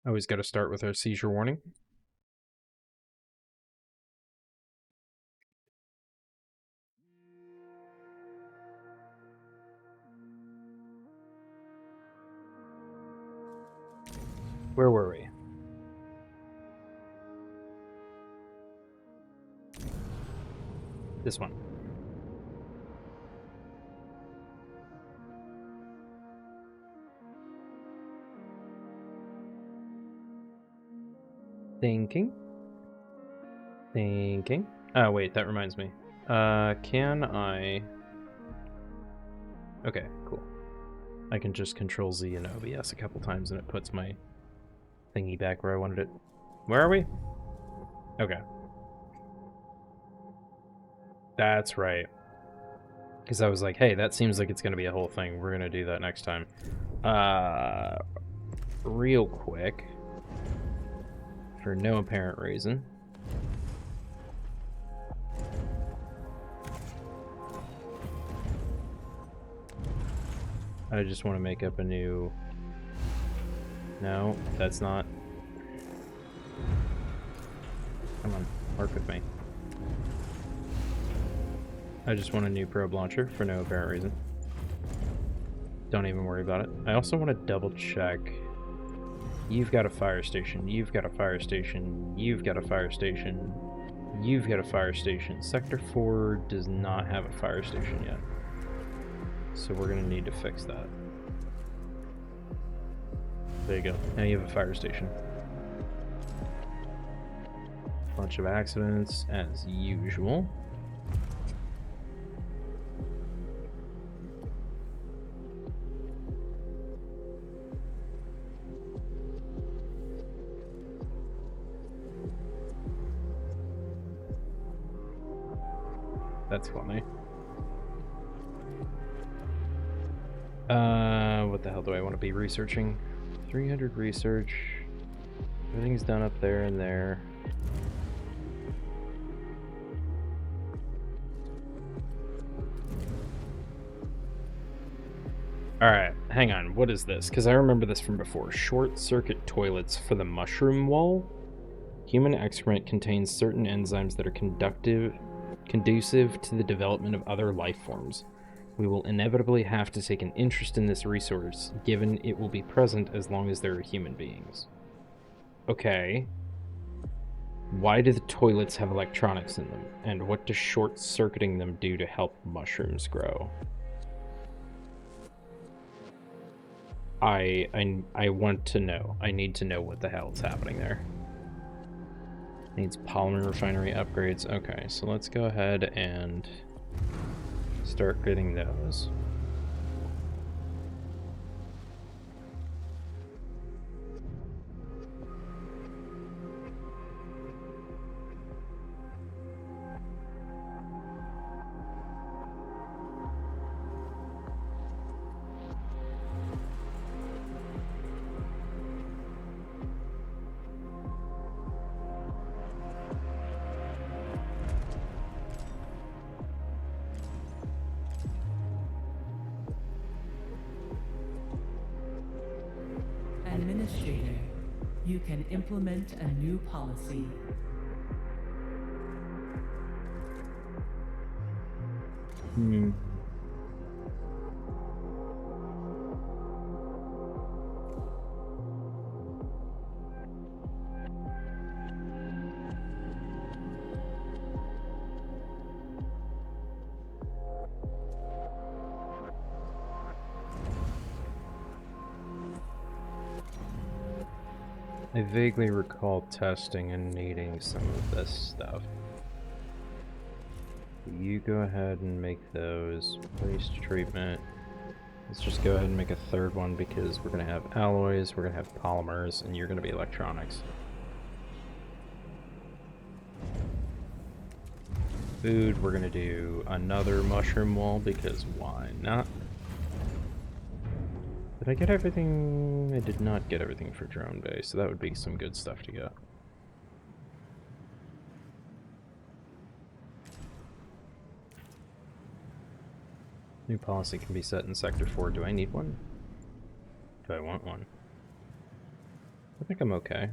Always got to start with our seizure warning. Where were we? This one. Thinking. Oh, wait, that reminds me. Can I... Okay, cool. I can just Control Z in OBS a couple times and it puts my thingy back where I wanted it. Where are we? Okay. That's right. Because I was like, hey, that seems like it's going to be a whole thing. We're going to do that next time. Real quick. For no apparent reason. I just want to make up a new... No, that's not... Come on, work with me. I just want a new probe launcher for no apparent reason. Don't even worry about it. I also want to double check. You've got a fire station. You've got a fire station. You've got a fire station. You've got a fire station. Sector 4 does not have a fire station yet. So we're going to need to fix that. There you go. Now you have a fire station. Bunch of accidents, as usual. That's funny. What the hell do I want to be researching? 300 research. Everything's done up there and there. Alright, hang on. What is this? Because I remember this from before. Short circuit toilets for the mushroom wall. Human excrement contains certain enzymes that are conducive to the development of other life forms. We will inevitably have to take an interest in this resource, given it will be present as long as there are human beings. Okay. Why do the toilets have electronics in them? And what does short-circuiting them do to help mushrooms grow? I want to know. I need to know what the hell is happening there. Needs polymer refinery upgrades. Okay, so let's go ahead and start getting those. Administrator, you can implement a new policy. I vaguely recall testing and needing some of this stuff. You go ahead and make those. Waste treatment. Let's just go ahead and make a third one because we're going to have alloys, we're going to have polymers, and you're going to be electronics. Food, we're going to do another mushroom wall because why not? Did I get everything? I did not get everything for drone bay, so that would be some good stuff to get. New policy can be set in Sector 4. Do I need one? Do I want one? I think I'm okay.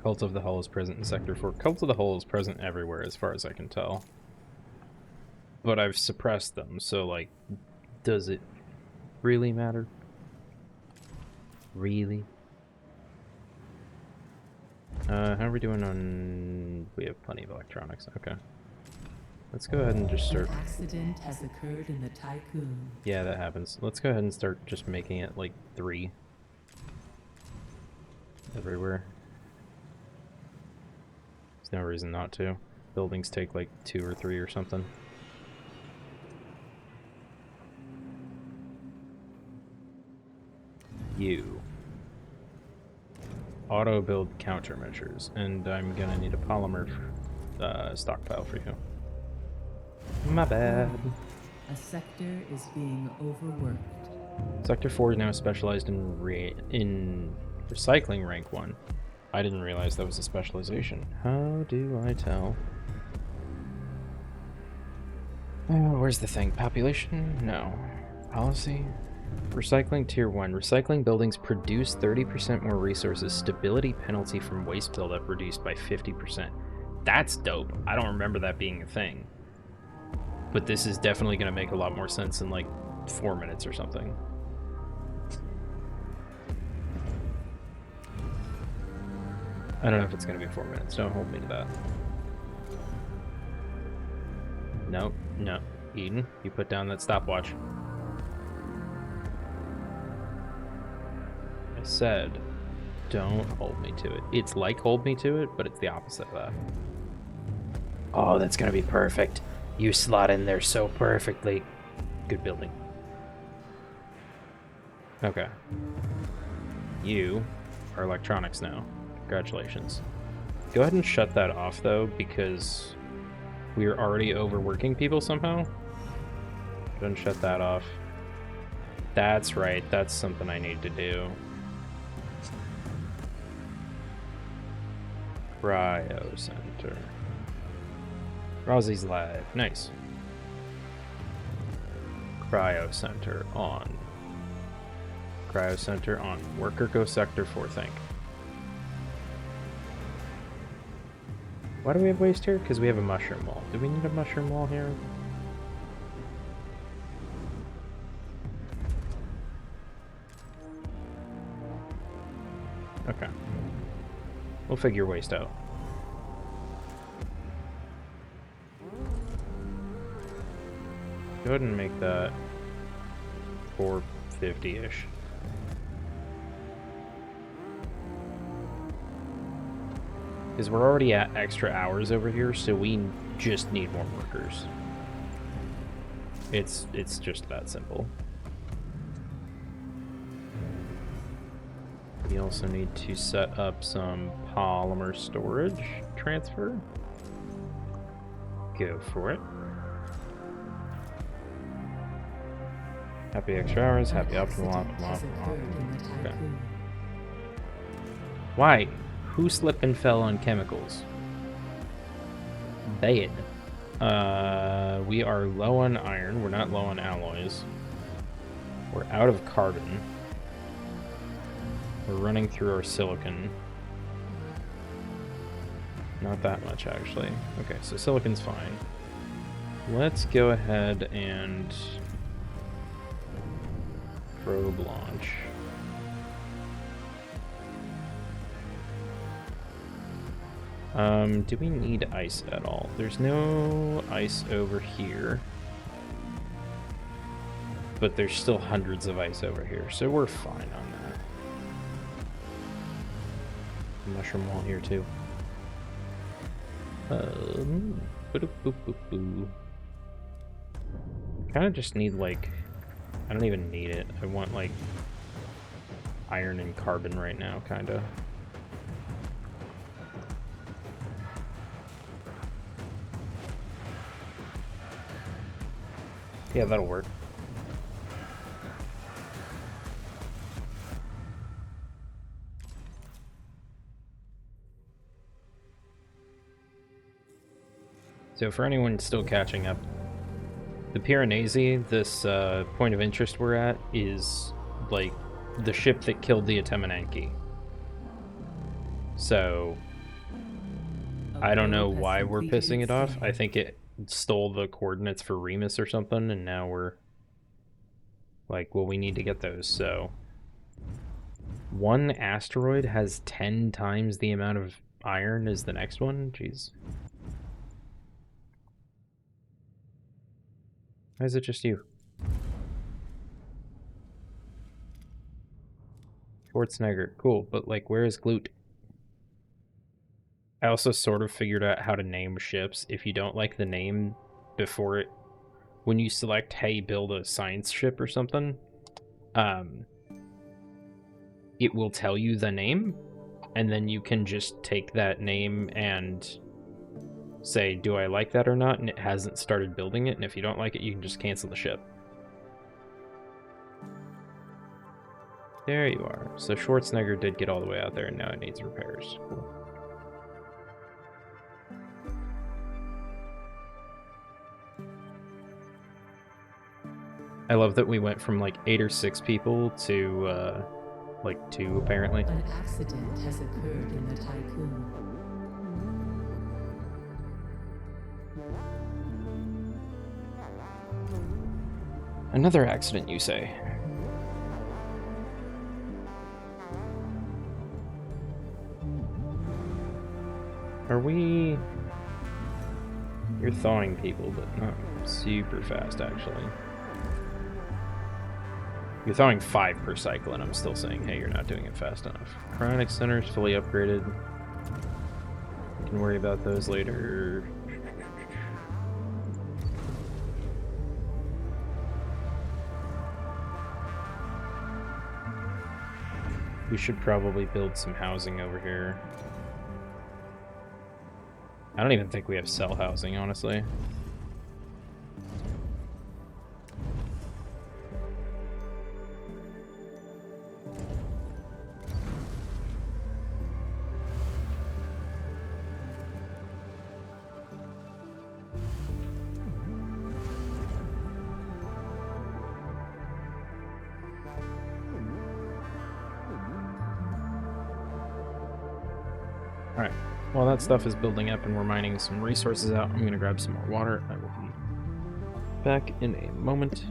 Cult of the Hull is present in Sector 4. Cult of the Hull is present everywhere as far as I can tell. But I've suppressed them, so, like, does it really matter? Really? How are we doing on... We have plenty of electronics. Okay. Let's go ahead and just start... An accident has occurred in the Tycoon. Yeah, that happens. Let's go ahead and start just making it, like, 3. Everywhere. There's no reason not to. Buildings take, like, 2 or 3 or something. You. Auto build countermeasures, and I'm gonna need a polymer stockpile for you. My bad. A sector is being overworked. Sector 4 is now specialized in recycling rank 1. I didn't realize that was a specialization. How do I tell? Oh, where's the thing? Population? No. Policy? Recycling tier 1. Recycling buildings produce 30% more resources. Stability penalty from waste buildup reduced by 50%. That's dope. I don't remember that being a thing. But this is definitely going to make a lot more sense in like 4 minutes or something. I don't know if it's going to be 4 minutes. Don't hold me to that. Nope. No. Eden, you put down that stopwatch. I said, don't hold me to it. It's like hold me to it, but it's the opposite of that. Oh, that's going to be perfect. You slot in there so perfectly. Good building. Okay. You are electronics now. Congratulations. Go ahead and shut that off, though, because we are already overworking people somehow. Go ahead and shut that off. That's right. That's something I need to do. Cryo Center. Rozzie's live. Nice. Cryo Center on. Cryo Center on. Worker go Sector 4, think. Why do we have waste here? Because we have a mushroom wall. Do we need a mushroom wall here? Okay. We'll figure waste out. Go ahead and make that 450-ish. Because we're already at extra hours over here, so we just need more workers. It's just that simple. We also need to set up some polymer storage transfer. Go for it. Happy extra hours, happy optimal. Okay. Why? Who slipped and fell on chemicals? Bad. We are low on iron. We're not low on alloys. We're out of carbon. We're running through our silicon. Not that much, actually. Okay, so silicon's fine. Let's go ahead and probe launch. Do we need ice at all? There's no ice over here. But there's still hundreds of ice over here, so we're fine on that. Mushroom wall here too. Kind of just need like, I don't even need it. I want like iron and carbon right now, kind of. Yeah, that'll work. So for anyone still catching up, the Piranesi, this point of interest we're at, is like the ship that killed the Atemananki. So I don't know why we're pissing it off. I think it stole the coordinates for Remus or something, and now we're like, well, we need to get those. So one asteroid has 10 times the amount of iron as the next one. Jeez. Why is it just you? Schwarzenegger, cool, but like, where is Glute? I also sort of figured out how to name ships. If you don't like the name before it, when you select, hey, build a science ship or something, it will tell you the name, and then you can just take that name and say, do I like that or not? And it hasn't started building it, and if you don't like it, you can just cancel the ship. There you are. So Schwarzenegger did get all the way out there, and now it needs repairs. Cool. I love that we went from like 8 or 6 people to like 2 apparently. An accident has occurred in the Tycoon. Another accident, you say? Are we... You're thawing people, but not super fast, actually. You're thawing 5 per cycle, and I'm still saying, hey, you're not doing it fast enough. Cryonic Center is fully upgraded. We can worry about those later. We should probably build some housing over here. I don't even think we have cell housing, honestly. Alright, while that stuff is building up and we're mining some resources out, I'm going to grab some more water. I will be back in a moment.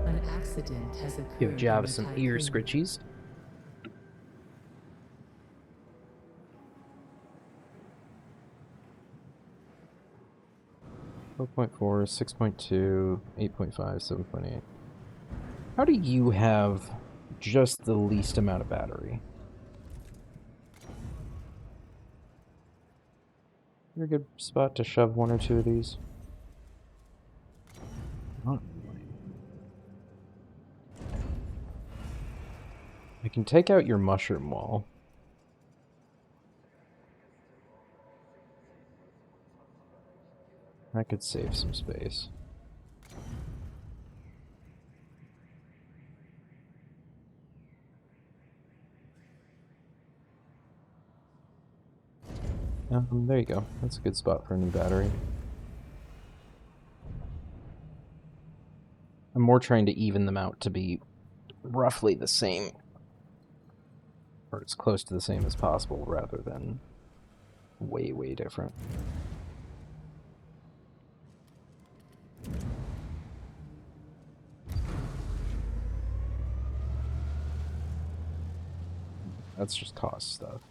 An accident has occurred. Give Java in the some Tycoon. ear scritchies. Four 4.4, 6.2, 8.5, 7.8. How do you have just the least amount of battery? You're a good spot to shove 1 or 2 of these. Not really. I can take out your mushroom wall. That could save some space. There you go. That's a good spot for a new battery. I'm more trying to even them out to be roughly the same, or as close to the same as possible, rather than way, way different. That's just cost stuff.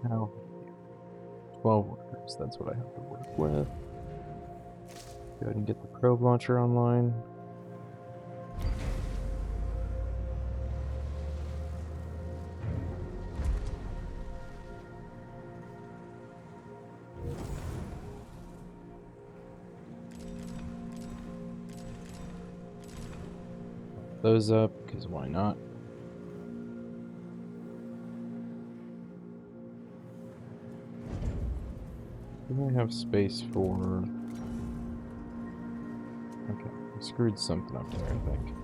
Now, 12 workers, that's what I have to work with. Go ahead and get the probe launcher online. Those up, because why not? Do I have space for... Okay, I screwed something up there, I think.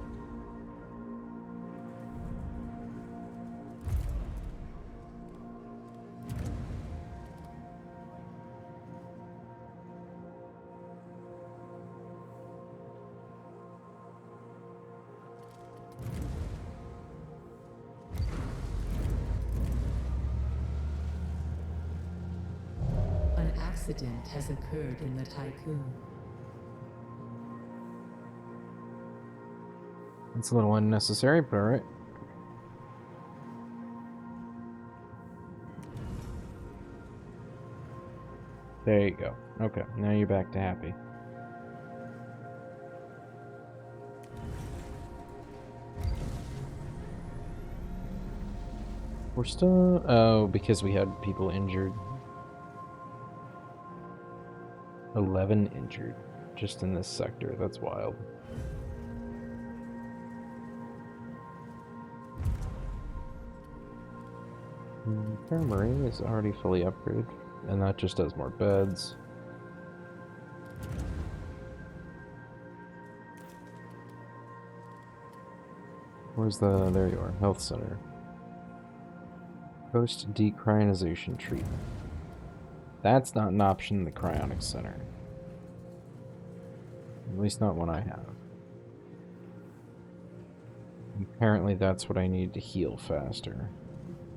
An accident has occurred in the Tycoon. It's a little unnecessary, but alright. There you go. Okay, now you're back to happy. We're still... Oh, because we had people injured. 11 injured just in this sector. That's wild. Infirmary is already fully upgraded, and that just does more beds. Where's the... There you are. Health center. Post-decryonization treatment. That's not an option in the cryonics center. At least not one I have. Apparently that's what I need to heal faster.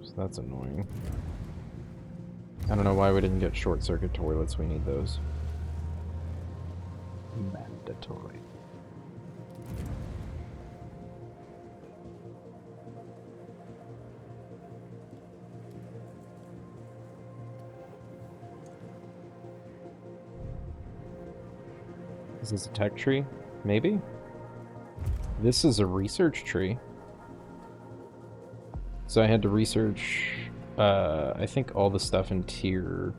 So that's annoying. I don't know why we didn't get short circuit toilets. We need those. Mandatory. Is this a tech tree? Maybe? This is a research tree. So I had to research, I think all the stuff in tier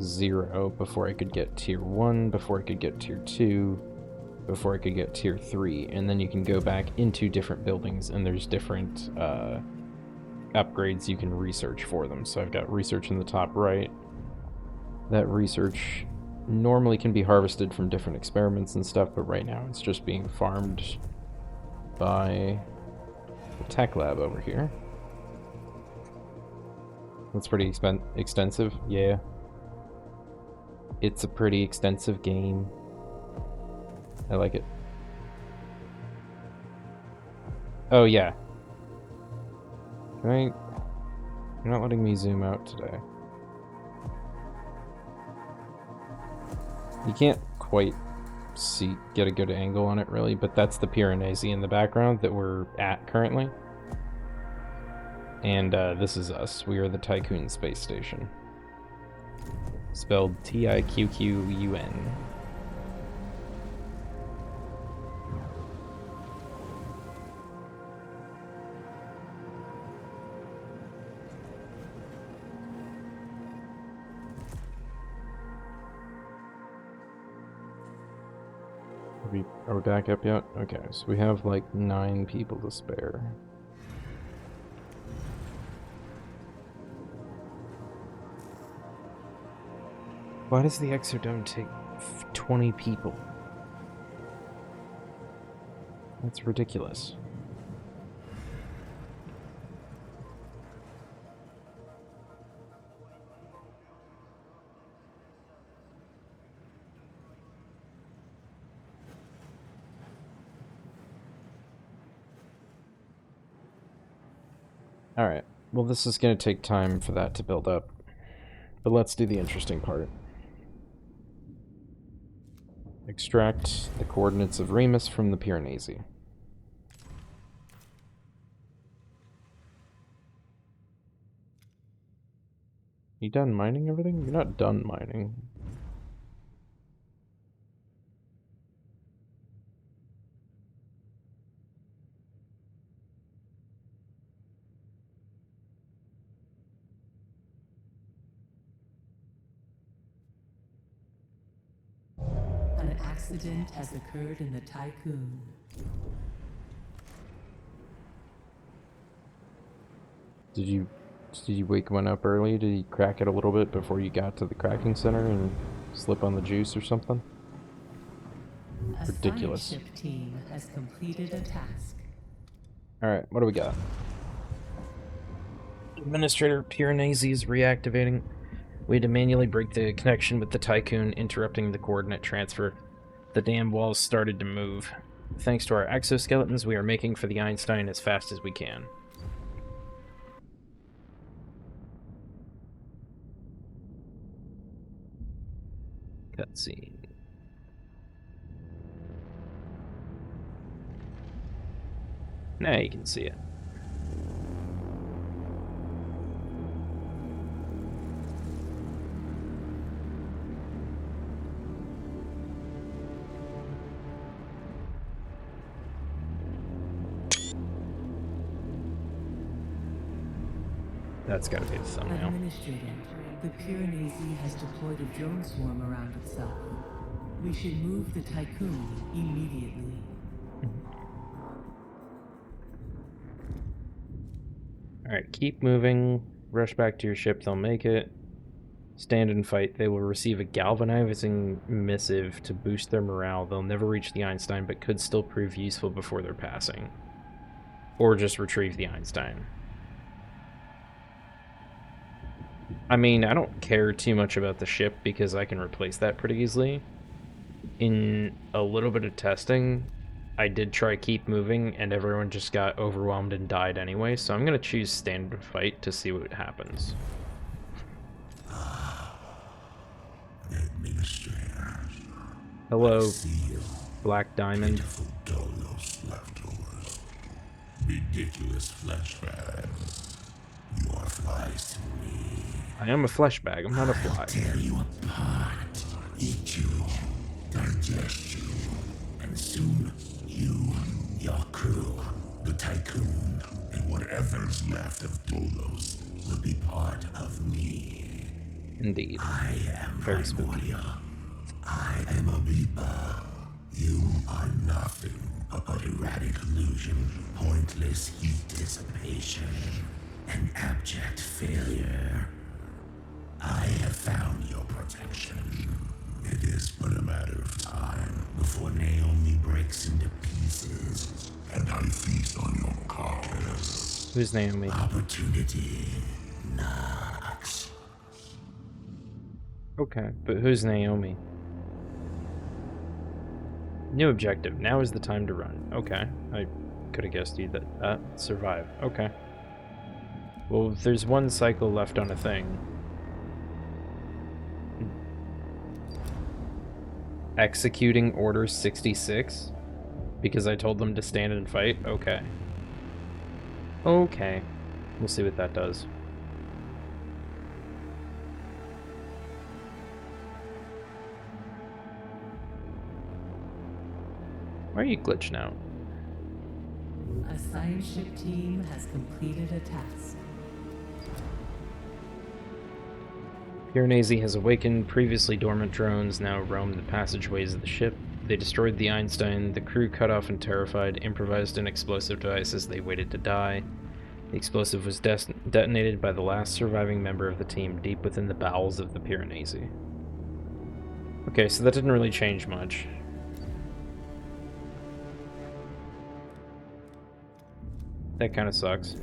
0 before I could get tier 1, before I could get tier 2, before I could get tier 3. And then you can go back into different buildings and there's different upgrades you can research for them. So I've got research in the top right. That research normally can be harvested from different experiments and stuff, but right now it's just being farmed by the tech lab over here. That's pretty extensive, yeah. It's a pretty extensive game. I like it. Oh yeah. Can I... You're not letting me zoom out today. You can't quite get a good angle on it really, but that's the Piranesi in the background that we're at currently. And this is us. We are the Tycoon Space Station. Spelled Tiqqun. Are we back up yet? Okay, so we have like 9 people to spare. Why does the exodome take 20 people? That's ridiculous. Alright, well this is going to take time for that to build up. But let's do the interesting part. Extract the coordinates of Remus from the Piranesi. You done mining everything? You're not done mining. An accident has occurred in the Tycoon. Did you wake one up early? Did you crack it a little bit before you got to the cracking center and slip on the juice or something? Ridiculous. A science ship team has completed a task. Alright, what do we got? Administrator Piranesi is reactivating. We had to manually break the connection with the Tycoon, interrupting the coordinate transfer. The dam walls started to move. Thanks to our exoskeletons, we are making for the Einstein as fast as we can. Cutscene. Now you can see it. That's gotta be the thumbnail. Administrator, the Piranesi has deployed a drone swarm around itself. We should move the Tycoon immediately. Alright, keep moving. Rush back to your ship, they'll make it. Stand and fight. They will receive a galvanizing missive to boost their morale. They'll never reach the Einstein, but could still prove useful before their passing. Or just retrieve the Einstein. I mean, I don't care too much about the ship because I can replace that pretty easily. In a little bit of testing, I did try keep moving and everyone just got overwhelmed and died anyway, so I'm gonna choose stand and fight to see what happens. Administrator. Hello, Black Diamond. Pitiful Dolos leftovers. Ridiculous flesh bags. You are flies to me. I am a flesh bag, I'm not a I'll fly. tear you apart, eat you, digest you, and soon you, your crew, the Tycoon, and whatever's left of Dolos will be part of me. Indeed. I am Very spooky. Primordia. I am a Reaper. You are nothing but erratic illusion, pointless heat dissipation, and abject failure. I have found your protection. It is but a matter of time before Naomi breaks into pieces, and I feast on your carcass. Who's Naomi? Opportunity knocks. Okay, but who's Naomi? New objective. Now is the time to run. Okay, I could have guessed you that. Survive. Okay. Well, there's one cycle left on a thing. Executing Order 66? Because I told them to stand and fight? Okay. Okay. We'll see what that does. Why are you glitching out? A science ship team has completed a task. Piranesi has awakened. Previously dormant drones now roam the passageways of the ship. They destroyed the Einstein. The crew, cut off and terrified, improvised an explosive device as they waited to die. The explosive was detonated by the last surviving member of the team deep within the bowels of the Piranesi. Okay, so that didn't really change much. That kind of sucks.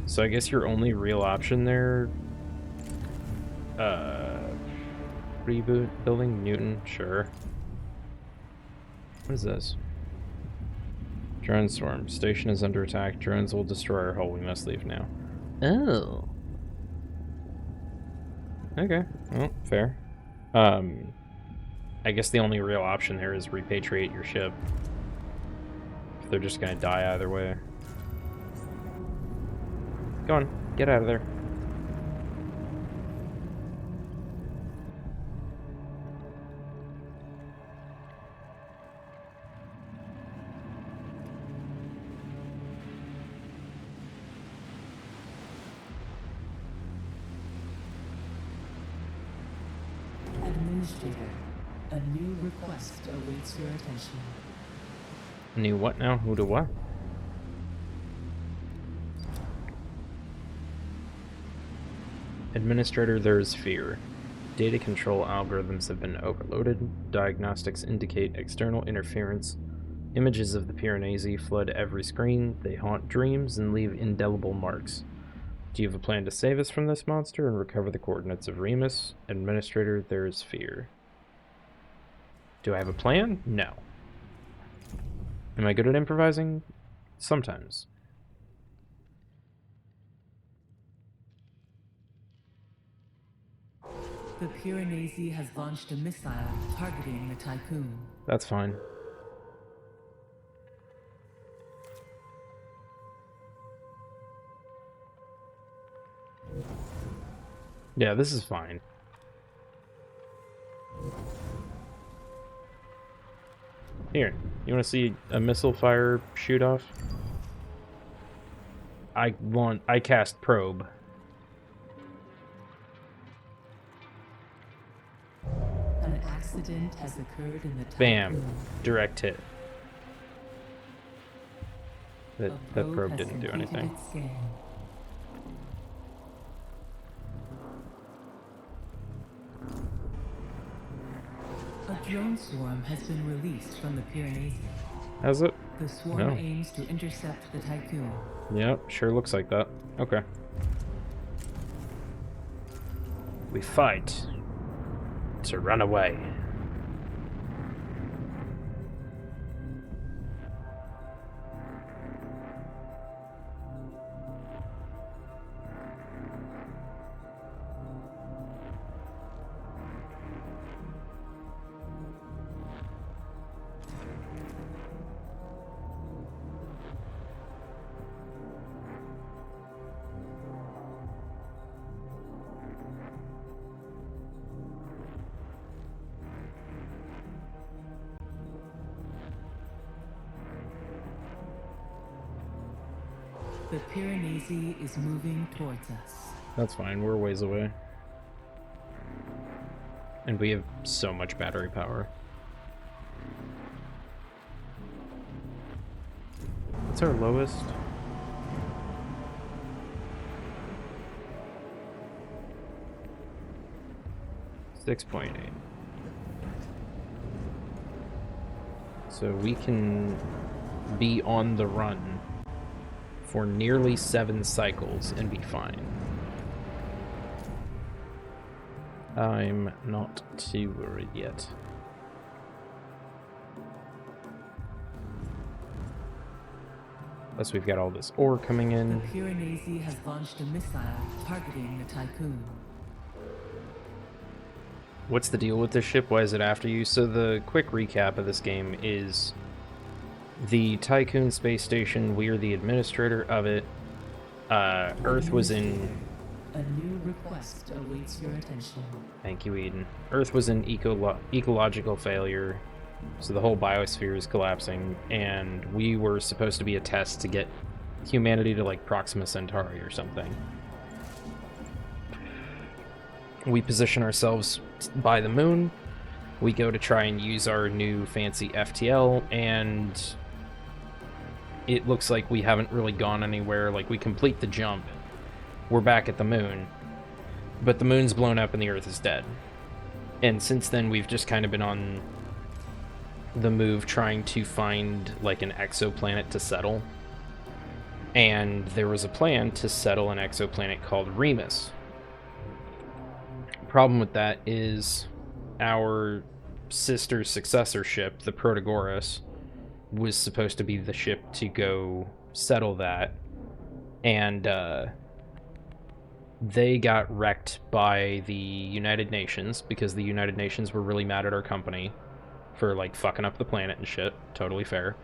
So I guess your only real option there... Reboot building? Newton? Sure. What is this? Drone swarm. Station is under attack. Drones will destroy our hull. We must leave now. Oh. Okay. Well, fair. I guess the only real option there is repatriate your ship. If they're just gonna die either way. Go on. Get out of there. Administrator, a new request awaits your attention. New what now? Who to what? Administrator, there is fear. Data control algorithms have been overloaded. Diagnostics indicate external interference. Images of the Piranesi flood every screen. They haunt dreams and leave indelible marks. Do you have a plan to save us from this monster and recover the coordinates of Remus? Administrator, there is fear. Do I have a plan? No. Am I good at improvising? Sometimes. The Piranesi has launched a missile targeting the Tycoon. That's fine. Yeah, this is fine. Here, you want to see a missile fire shoot off? I cast probe. An accident has occurred in the Tycoon. Bam. Direct hit. That probe has didn't do completed anything. its scan. A drone swarm has been released from the Piranesi. Has it? The swarm No. aims to intercept the Tycoon. Yep, sure looks like that. Okay. We fight to run away. The Piranesi is moving towards us. That's fine, we're a ways away. And we have so much battery power. What's our lowest? .8. So we can be on the run for nearly 7 cycles and be fine. I'm not too worried yet. Plus we've got all this ore coming The in. Piranesi has launched a missile targeting the Tycoon. What's the deal with this ship? Why is it after you? So the quick recap of this game is the Tycoon space station, we are the administrator of it. Earth was in... A new request awaits your attention. Thank you, Eden. Earth was in ecological failure, so the whole biosphere is collapsing, and we were supposed to be a test to get humanity to, like, Proxima Centauri or something. We position ourselves by the moon, we go to try and use our new fancy FTL, and it looks like we haven't really gone anywhere. Like, we complete the jump, we're back at the moon, But the moon's blown up and the Earth is dead. And since then, we've just kind of been on the move trying to find, like, an exoplanet to settle. And there was a plan to settle an exoplanet called Remus. Problem with that is our sister successor ship, the Protagoras, was supposed to be the ship to go settle that. And, they got wrecked by the United Nations because the United Nations were really mad at our company for, like, fucking up the planet and shit. Totally fair.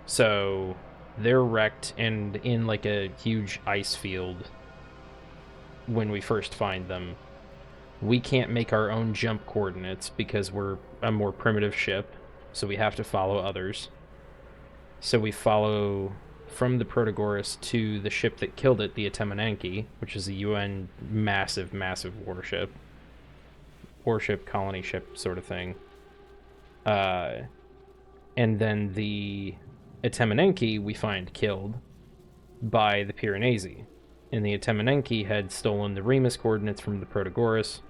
So they're wrecked and in, like, a huge ice field when we first find them. We can't make our own jump coordinates because we're a more primitive ship, so we have to follow others. So we follow from the Protagoras to the ship that killed it, the Atemananki, which is a UN massive warship, colony ship sort of thing. And then the Atemananki we find killed by the Piranesi. And the Atemananki had stolen the Remus coordinates from the Protagoras,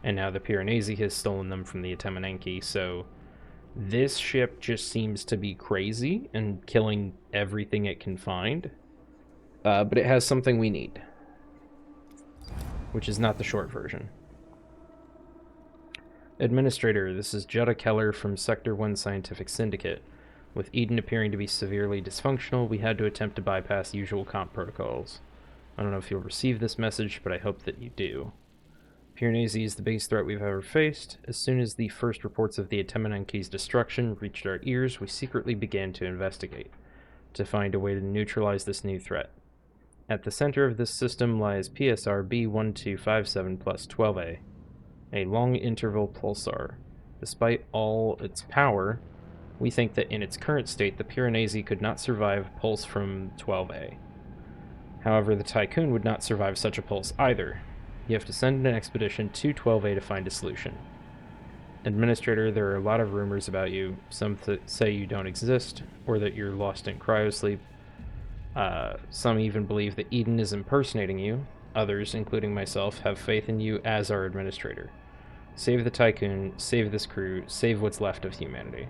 and now the Piranesi has stolen them from the Atemananki, so this ship just seems to be crazy and killing everything it can find. But it has something we need, which is not the short version. Administrator, this is Jetta Keller from Sector 1 Scientific Syndicate. With Eden appearing to be severely dysfunctional, we had to attempt to bypass usual comp protocols. I don't know if you'll receive this message, but I hope that you do. Piranesi is the biggest threat we've ever faced. As soon as the first reports of the Atemananki's destruction reached our ears, we secretly began to investigate, to find a way to neutralize this new threat. At the center of this system lies PSR B1257 plus 12A, a long-interval pulsar. Despite all its power, we think that in its current state, the Piranesi could not survive a pulse from 12A. However, the Tycoon would not survive such a pulse either. You have to send an expedition to 12A to find a solution. Administrator, there are a lot of rumors about you. Some say you don't exist, or that you're lost in cryosleep. Some even believe that Eden is impersonating you. Others, including myself, have faith in you as our administrator. Save the Tycoon, save this crew, save what's left of humanity.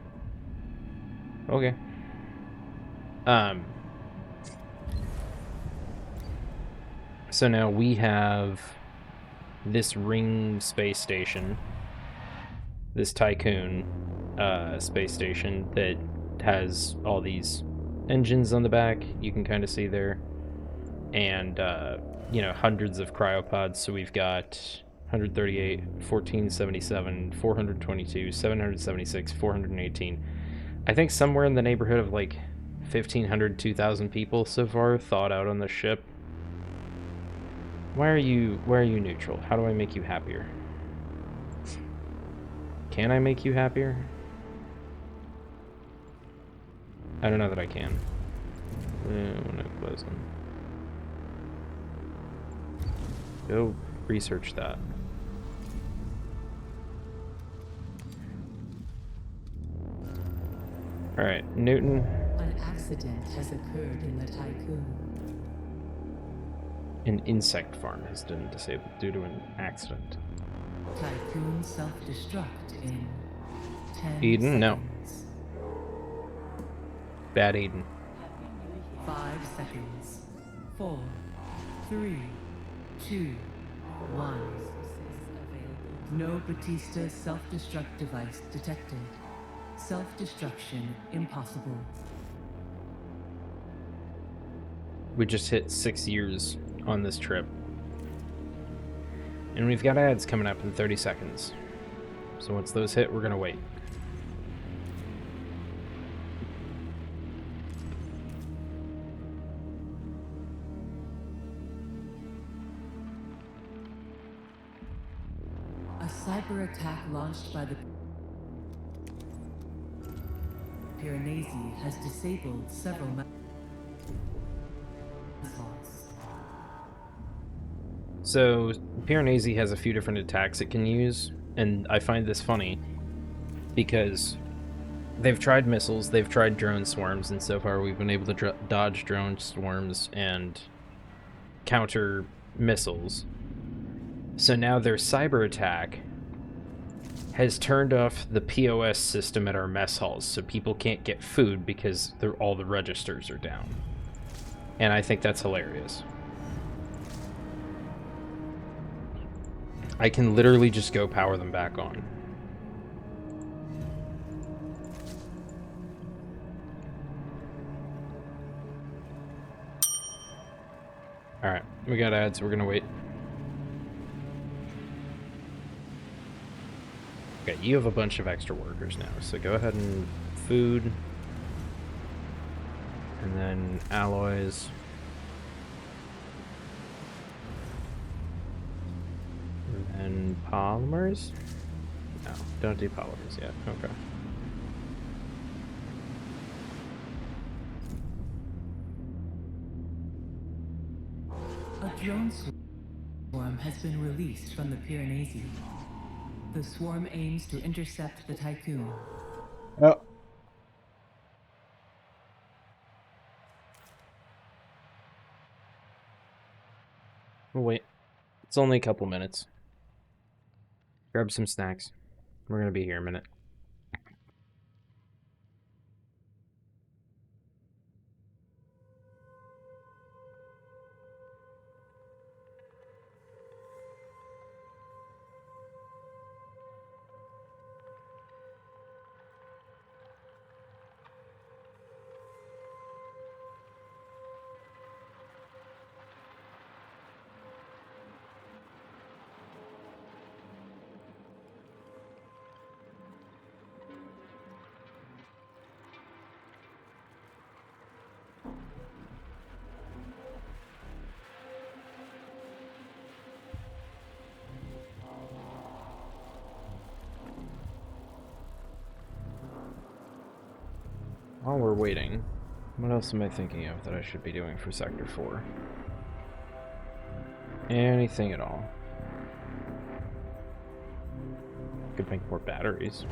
Okay. So now we have this ring space station, this Tycoon space station that has all these engines on the back, you can kind of see there, and you know, hundreds of cryopods. So we've got 138, 1477, 422, 776, 418. I think somewhere in the neighborhood of like 1,500, 2,000 people so far thawed out on the ship. Why are you neutral? How do I make you happier? Can I make you happier? I don't know that I can. No closing. Go research that. Alright, Newton. An accident has occurred in the Tycoon. An insect farm has been disabled due to an accident. Tycoon self-destruct in 10 Eden? No. seconds. Bad Eden. 5 seconds. 4, 3, 2, 1. No Batista self-destruct device detected. Self-destruction impossible. We just hit 6 years on this trip. And we've got ads coming up in 30 seconds. So once those hit, we're gonna wait. A cyber attack launched by the Piranesi has disabled several missiles. So Piranesi has a few different attacks it can use, and I find this funny because they've tried missiles, they've tried drone swarms, and so far we've been able to dodge drone swarms and counter missiles. So now their cyber attack has turned off the POS system at our mess halls, so people can't get food because all the registers are down. And I think that's hilarious. I can literally just go power them back on. Alright, we got ads, we're gonna wait. Okay, you have a bunch of extra workers now, so go ahead and food. And then alloys. And then polymers? No, don't do polymers yet. Okay. A drone swarm has been released from the Piranesi. The swarm aims to intercept the Tycoon. Oh. We'll wait. It's only a couple minutes. Grab some snacks. We're gonna be here a minute. While we're waiting, what else am I thinking of that I should be doing for Sector 4? Anything at all. Could make more batteries.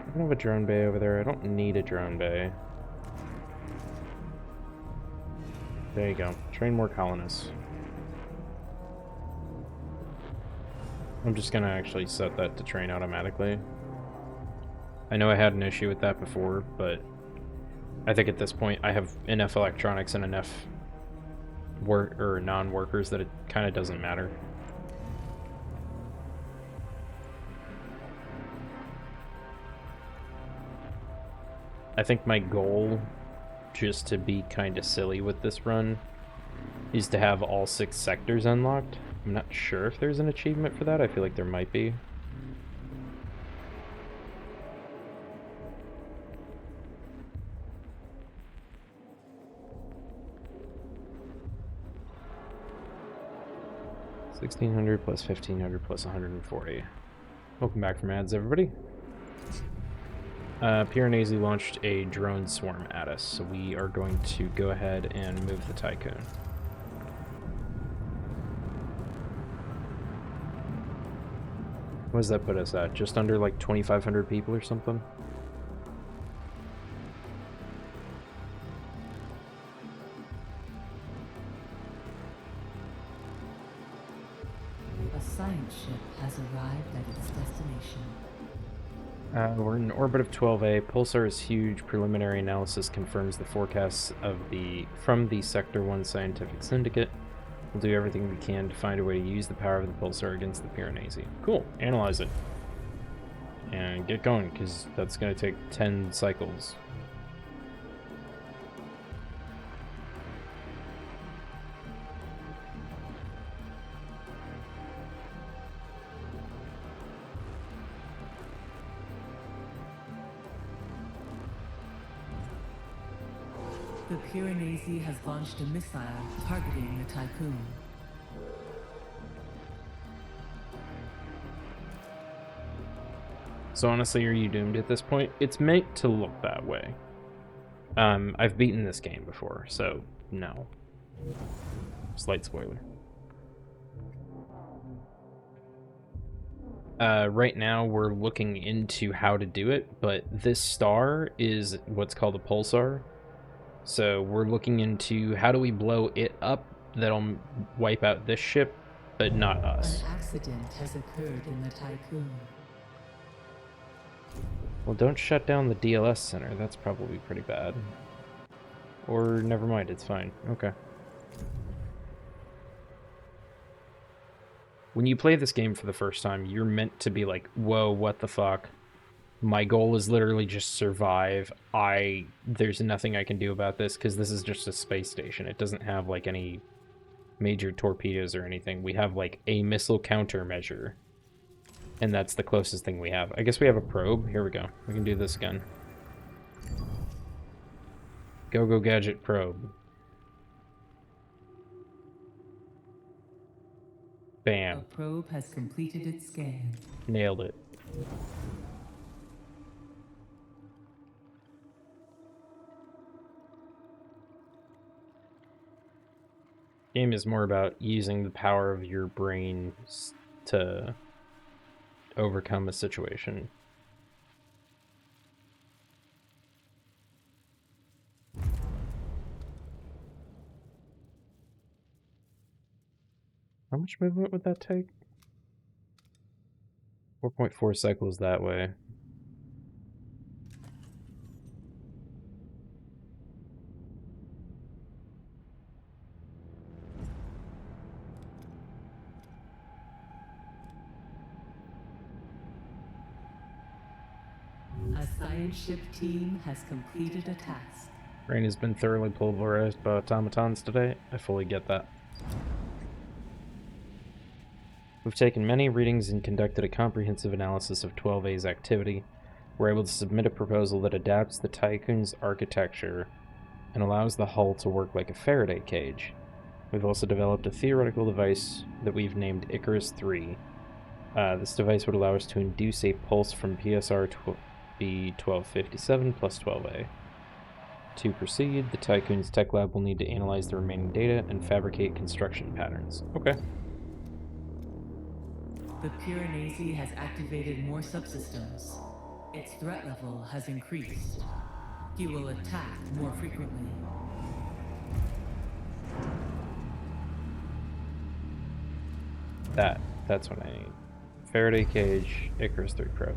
I don't have a drone bay over there. I don't need a drone bay. There you go. Train more colonists. I'm just gonna actually set that to train automatically. I know I had an issue with that before, but I think at this point I have enough electronics and enough non-workers that it kind of doesn't matter. I think my goal, just to be kind of silly with this run, is to have all 6 sectors unlocked. I'm not sure if there's an achievement for that. I feel like there might be. $1,600 plus 1,500 plus 140. Welcome back from ads, everybody. Piranesi launched a drone swarm at us, so we are going to go ahead and move the Tycoon. What does that put us at? Just under like 2,500 people or something? A science ship has arrived at its destination. We're in orbit of 12A. Pulsar is huge. Preliminary analysis confirms the forecasts from the Sector 1 Scientific Syndicate. We'll do everything we can to find a way to use the power of the Pulsar against the Piranesi. Cool. Analyze it. And get going, because that's going to take 10 cycles. The Piranesi has launched a missile targeting the Tycoon. So honestly, are you doomed at this point? It's meant to look that way. I've beaten this game before, so no. Slight spoiler. Right now we're looking into how to do it, but this star is what's called a pulsar. So we're looking into how do we blow it up that'll wipe out this ship, but not us. An accident has occurred in the Tycoon. Well, don't shut down the DLS center. That's probably pretty bad. Or never mind, it's fine. Okay. When you play this game for the first time, you're meant to be like, whoa, what the fuck? My goal is literally just survive. There's nothing I can do about this because this is just a space station. It doesn't have like any major torpedoes or anything. We have like a missile countermeasure. And that's the closest thing we have. I guess we have a probe. Here we go. We can do this again. Go gadget probe. Bam. A probe has completed its scan. Nailed it. Game is more about using the power of your brain to overcome a situation. How much movement would that take? 4.4 cycles that way. A science ship team has completed a task. Brain has been thoroughly pulverized by automatons today. I fully get that. We've taken many readings and conducted a comprehensive analysis of 12A's activity. We're able to submit a proposal that adapts the Tycoon's architecture and allows the hull to work like a Faraday cage. We've also developed a theoretical device that we've named Icarus 3. This device would allow us to induce a pulse from PSR B1257 plus 12A. To proceed, the Tycoon's tech lab will need to analyze the remaining data and fabricate construction patterns. Okay. The Piranesi has activated more subsystems. Its threat level has increased. He will attack more frequently. That's what I need. Faraday cage, Icarus 3 probe.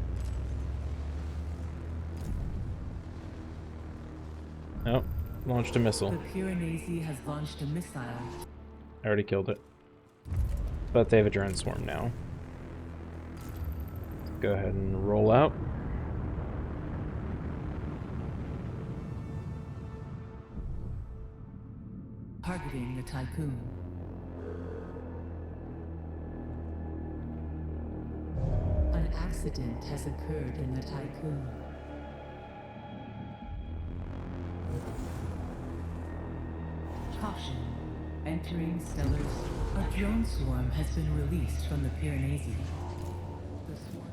Nope, launched a missile. The Piranesi has launched a missile. I already killed it. But they have a drone swarm now. Go ahead and roll out. Targeting the Tycoon. An accident has occurred in the Tycoon. Caution. Entering stellar. A drone swarm has been released from the Piranesi. The swarm.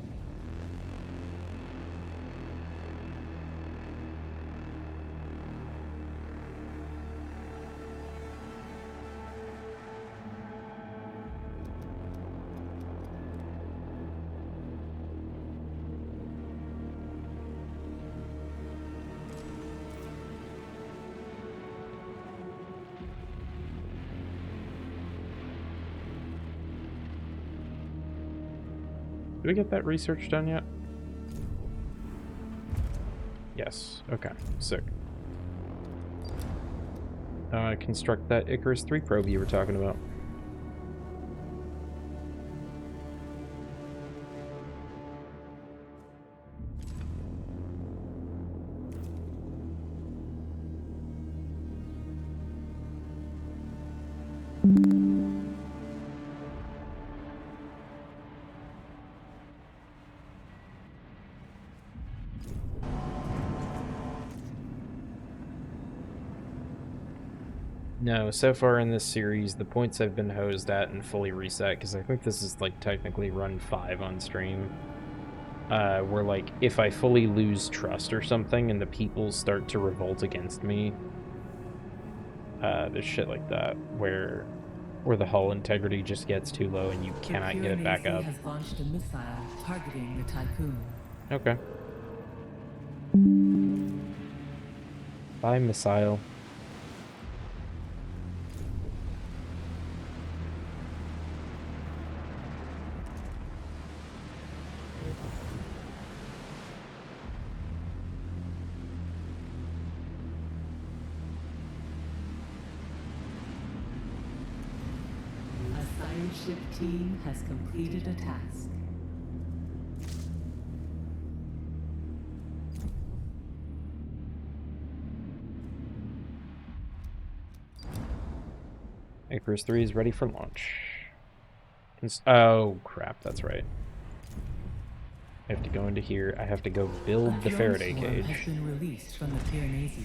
Did we get that research done yet? Yes. Okay. Sick. Construct that Icarus 3 probe you were talking about. No, so far in this series, the points I've been hosed at and fully reset, because I think this is, like, technically run 5 on stream, where, like, if I fully lose trust or something and the people start to revolt against me, there's shit like that, where, Where the hull integrity just gets too low and you cannot get it back up. Has launched a missile targeting the Tycoon. Okay. Bye, missile. A science ship team has completed a task. Icarus 3 is ready for launch. Oh, crap, that's right. I have to go into here. I have to go build the Faraday cage. Has been released from the Piranesi.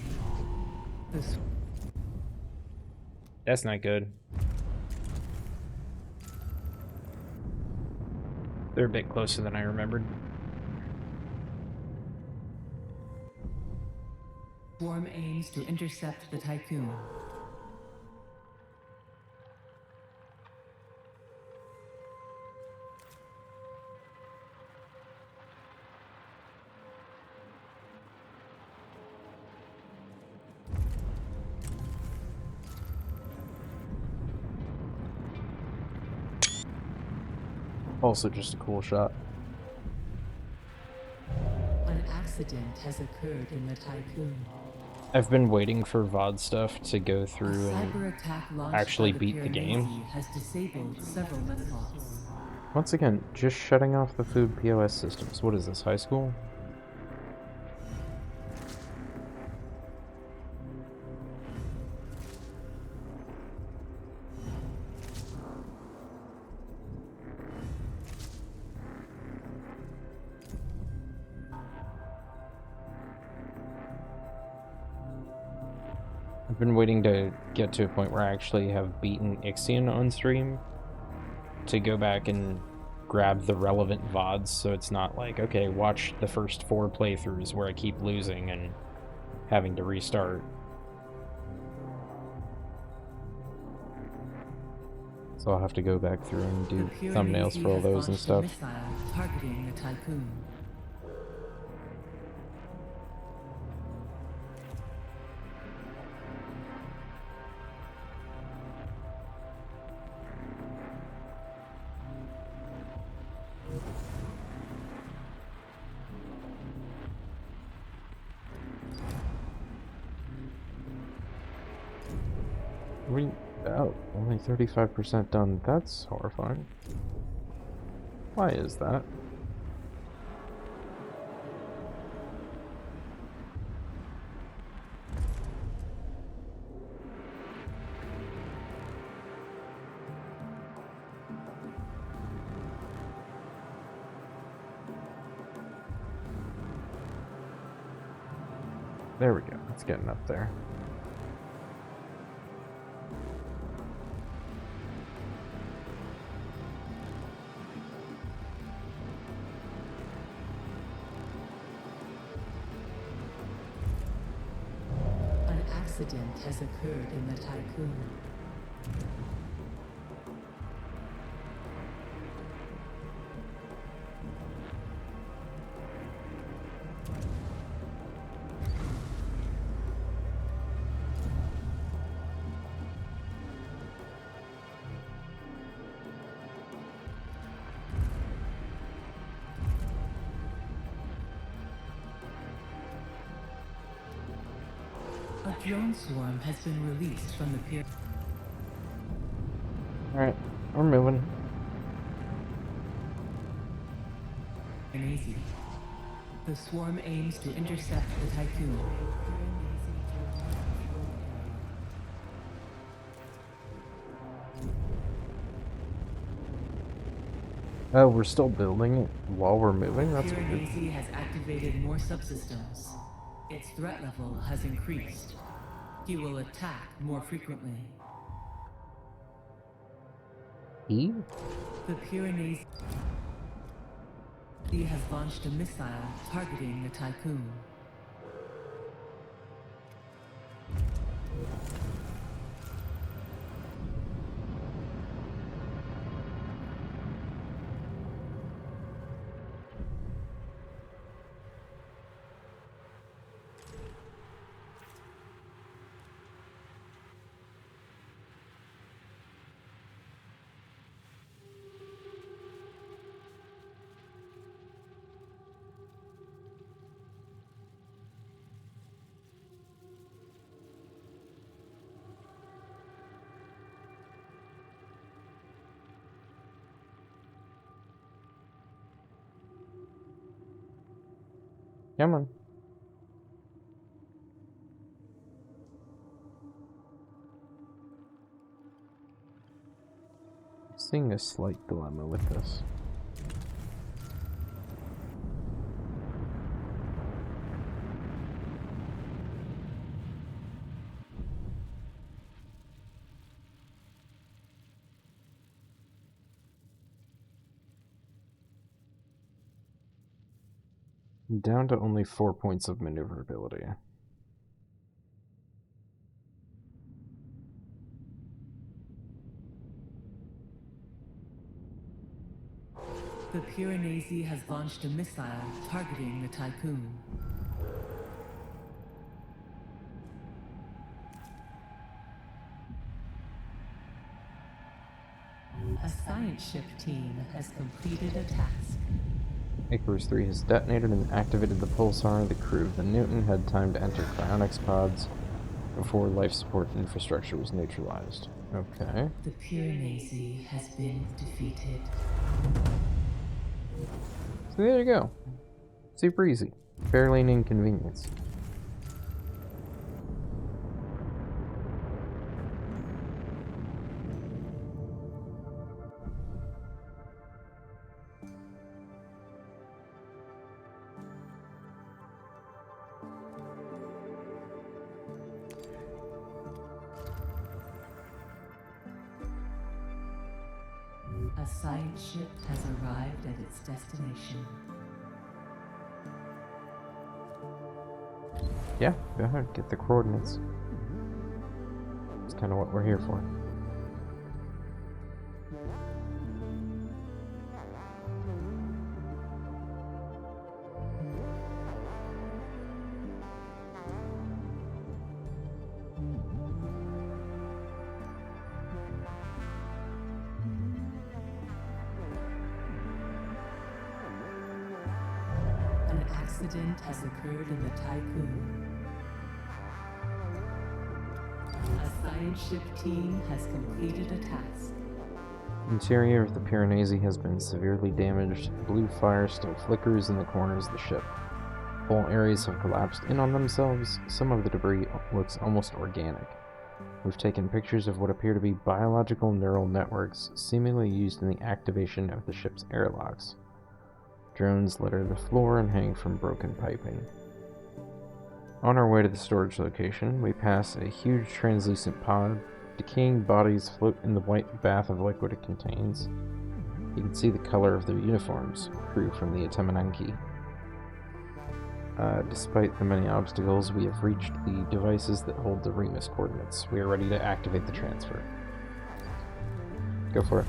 That's not good. They're a bit closer than I remembered. Swarm aims to intercept the Tycoon. Also just a cool shot. An accident has occurred in the Tycoon. I've been waiting for VOD stuff to go through and actually beat the game. Has disabled several methods. Once again, just shutting off the food POS systems. What is this, high school? I've been waiting to get to a point where I actually have beaten IXION on stream to go back and grab the relevant VODs, so it's not like, okay, watch the first 4 playthroughs where I keep losing and having to restart. So I'll have to go back through and do thumbnails for all those and stuff. Targeting the Tycoon. Oh, only 35% done. That's horrifying. Why is that? There we go. It's getting up there. Accident has occurred in the Tycoon. A drone swarm has been released from the pier. Alright, we're moving. Easy. The swarm aims to intercept the Tycoon. Oh, we're still building it while we're moving? That's weird. Piranesi has activated more subsystems. Its threat level has increased. He will attack more frequently. E? The Piranesi has launched a missile targeting the Tycoon. Come on. Seeing a slight dilemma with this. Down to only 4 points of maneuverability. The Piranesi has launched a missile targeting the Tycoon. A science ship team has completed a task. Icarus 3 has detonated and activated the pulsar. The crew of the Newton had time to enter cryonics pods before life support infrastructure was neutralized. Okay. The Piranesi has been defeated. So there you go. Super easy. Barely an inconvenience. A science ship has arrived at its destination. Yeah, go ahead, get the coordinates. It's kind of what we're here for. An accident has occurred in the Tycoon. A science ship team has completed a task. Interior of the Piranesi has been severely damaged. Blue fire still flickers in the corners of the ship. Whole areas have collapsed in on themselves. Some of the debris looks almost organic. We've taken pictures of what appear to be biological neural networks, seemingly used in the activation of the ship's airlocks. Drones litter the floor and hang from broken piping. On our way to the storage location, we pass a huge translucent pod. Decaying bodies float in the white bath of liquid it contains. You can see the color of their uniforms, crew from the Atemananki. Despite the many obstacles, we have reached the devices that hold the Remus coordinates. We are ready to activate the transfer. Go for it.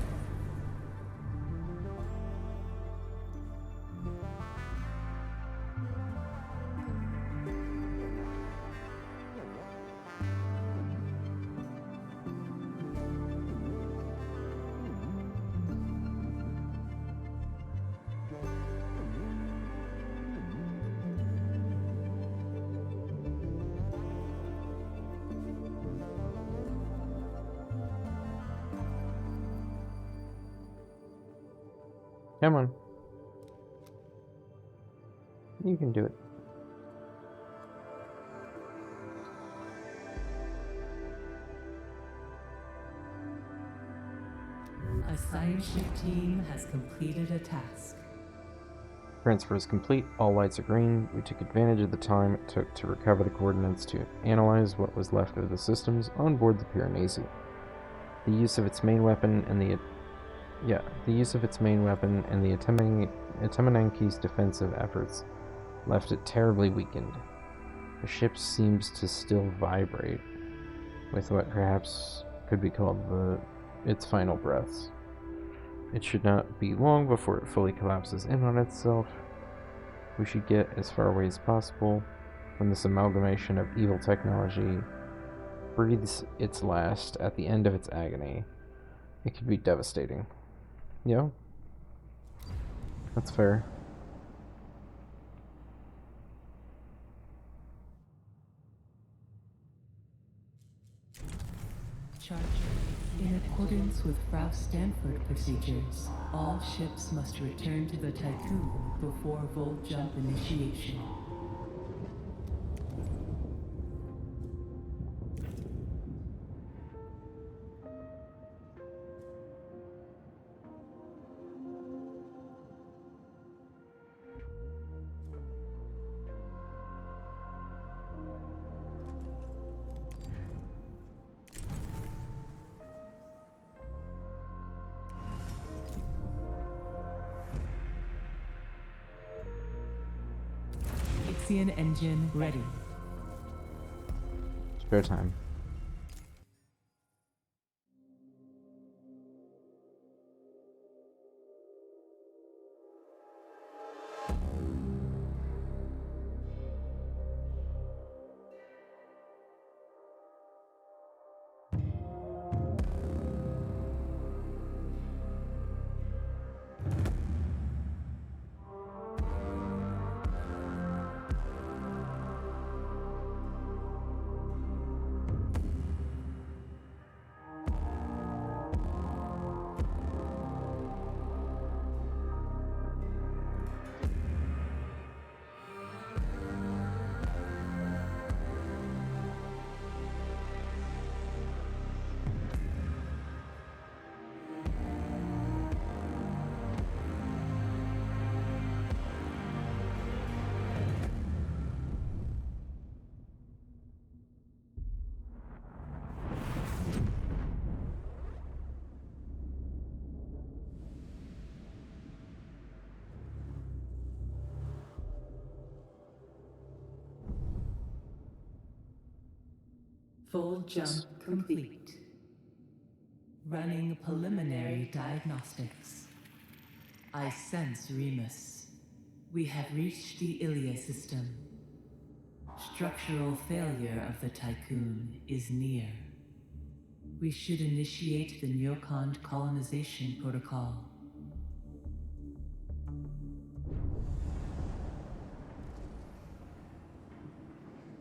Come on. You can do it. A science ship team has completed a task. Transfer is complete. All lights are green. We took advantage of the time it took to recover the coordinates to analyze what was left of the systems on board the Piranesi. The use of its main weapon and the Atemananki's defensive efforts left it terribly weakened. The ship seems to still vibrate, with what perhaps could be called its final breaths. It should not be long before it fully collapses in on itself. We should get as far away as possible when this amalgamation of evil technology breathes its last at the end of its agony. It could be devastating. Yeah, that's fair. Charge. In accordance with Frau Stanford procedures, all ships must return to the Tycoon before Volt Jump initiation. IXION engine ready. Spare time. Full jump complete. Running preliminary diagnostics. I sense Remus. We have reached the Ilia system. Structural failure of the Tycoon is near. We should initiate the Neocond colonization protocol.